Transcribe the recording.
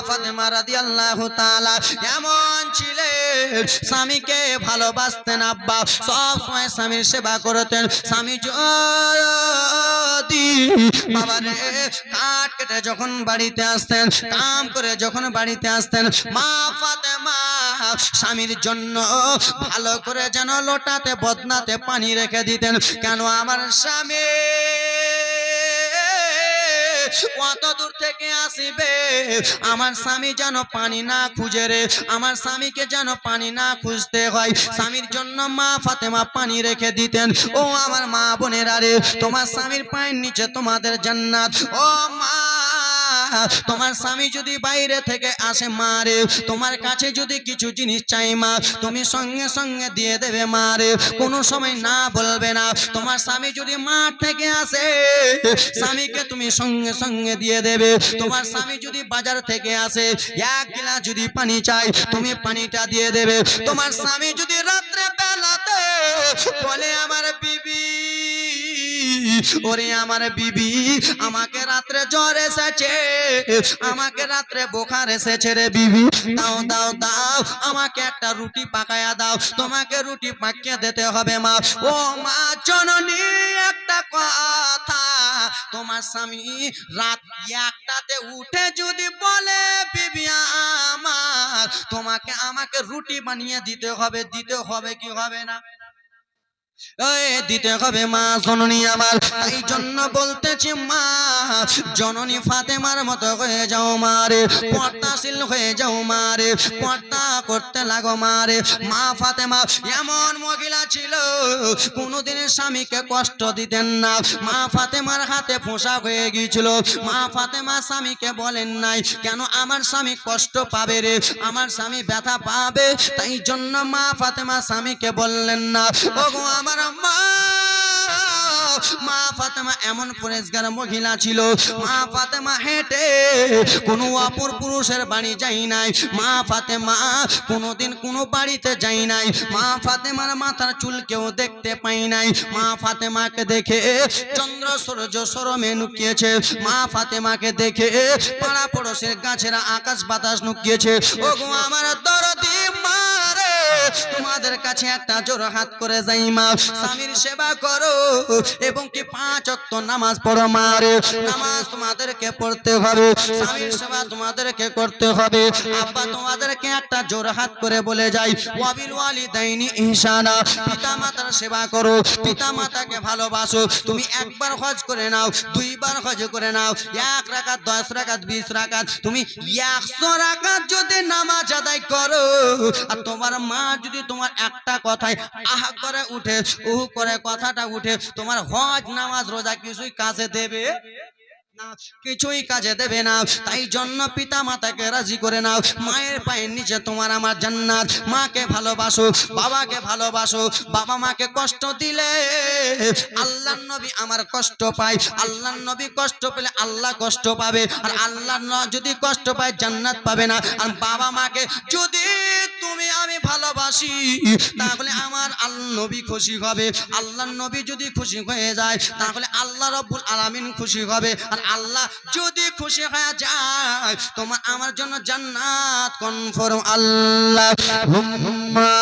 ফাতেমা রাদিয়াল্লাহু তাআলা এমন ছিলেন, স্বামীকে ভালোবাসতেন আব্বা, সব সময় স্বামীর সেবা করতেন। স্বামী যদি বাবারে কাঠ কেটে যখন বাড়িতে আসতেন, কাম করে যখন বাড়িতে আসতেন, মা ফাতেমা স্বামীর জন্য ভালো করে যেন লোটাতে বদনাতে পানি রেখে দিতেন। কেন? আমার স্বামী কত দূর থেকে আসিবে, আমার স্বামী যেন পানি না খুঁজে রে, আমার স্বামীকে যেন পানি না খুঁজতে হয়। স্বামীর জন্য মা ফাতেমা পানি রেখে দিতেন। ও আমার মা বোনেরা রে, তোমার স্বামীর পায়ের নিচে তোমাদের জান্নাত। ও মা, তোমার স্বামী যদি বাইরে থেকে আসে মা রে, তোমার কাছে যদি কিছু জিনিস চাই মা, তুমি সঙ্গে সঙ্গে দিয়ে দেবে মা রে, কোনো সময় না বলবে না। তোমার স্বামী যদি মাঠ থেকে আসে, স্বামীকে তুমি সঙ্গে সঙ্গে দিয়ে দেবে। তোমার স্বামী যদি বাজার থেকে আসে, এক গিলাস যদি পানি চাই, তুমি পানিটা দিয়ে দেবে। তোমার স্বামী যদি রাত্রে বেলাতে বলে আমার বিবি, ওরে আমার বিবি, আমাকে রাত্রে জ্বর এসেছে, আমাকে রাত্রে বোখার এসেছে রে বিবি, দাও দাও দাও, আমাকে একটা রুটি পাকায়া দাও, তোমাকে রুটি পাকিয়ে দিতে হবে মা। ও মা জননী, একটা কথা, তোমার স্বামী রাত একটাতে উঠে যদি বলে বিবি আমার, তোমাকে আমাকে রুটি বানিয়ে দিতে হবে, দিতে হবে কি হবে না? দিতে হবে মা জননী আমার। এই জন্য বলতেছি মা, জননী ফাতেমার মতো হয়ে যাও মারে, পর্দাশীল হয়ে যাও মারে, পর্দা করতে লাগো মারে। মা ফাতেমা এমন মহিলা ছিল, কোনোদিন স্বামীকে কষ্ট দিতেন না। মা ফাতেমার হাতে পোশাক হয়ে গিয়েছিল, মা ফাতেমা স্বামীকে বলেন নাই কেন আমার স্বামী কষ্ট পাবে রে, আমার স্বামী ব্যথা পাবে, তাই জন্য মা ফাতেমা স্বামীকে বললেন না। ওগো আমার মা, মা ফাতেমা এমন পরেশগার মহিলা ছিল, মা ফাতেমা হেঁটে কোনো অপর পুরুষের বাড়ি যাই নাই, মা ফাতেমা কোনোদিন কোনো বাড়িতে যাই নাই, মা ফাতেমার মাথার চুল কেউ দেখতে পাই নাই। মা ফাতেমাকে দেখে চন্দ্র সূর্য শরমে নুকিয়েছে, মা ফাতেমাকে দেখে পাড়া পড়োশের গাছেরা আকাশ বাতাস নুকিয়েছে। ওগো আমার দরদি মা রে, তোমাদের কাছে একটা জোর হাত করে যাই মা, স্বামীর সেবা করো এবং কি 5 ওয়াক্ত নামাজ পড়ো মা রে। নামাজ তোমাদেরকে পড়তে হবে, স্বামীর সেবা তোমাদেরকে করতে হবে। আব্বা তোমাদেরকে একটা জোর হাত করে বলে যাই, ওয়াবিল ওয়ালিদাইনি ইহসানা, পিতা মাতার সেবা করো, পিতা মাতাকে ভালোবাসো। তুমি একবার হজ করে নাও, দুইবার হজ করে নাও, 1 রাকাত 10 রাকাত 20 রাকাত, তুমি 100 রাকাত যদি নামাজ আদায় করো, আর তোমার মা যদি তোমার একটা কথায় আহা করে উঠে, উহু করে কথাটা উঠে, তোমার হজ নামাজ রোজা কিছুই কাজে দেবে না, কিছুই কাজে দেবে না। তাই জন্য পিতা মাতাকে রাজি করে নাও, মায়ের পায়ের নিচে তোমার আমার জান্নাত। মাকে ভালোবাসো, বাবাকে ভালোবাসো। বাবা মাকে কষ্ট দিলে আল্লাহর নবী আমার কষ্ট পায়, আল্লাহর নবী কষ্ট পেলে আল্লাহ কষ্ট পাবে, আর আল্লাহর যদি কষ্ট পায় জান্নাত পাবে না। আর বাবা মাকে যদি তুমি আমি ভালোবাসি, তাহলে আমার আল্লাহ নবী খুশি হবে, আল্লাহর নবী যদি খুশি হয়ে যায়, তাহলে আল্লাহ রাব্বুল আলামিন খুশি হবে। আর আল্লাহ যদি খুশি হয়ে যায়, তোমার আমার জন্য জান্নাত কনফার্ম। আল্লাহুম্মা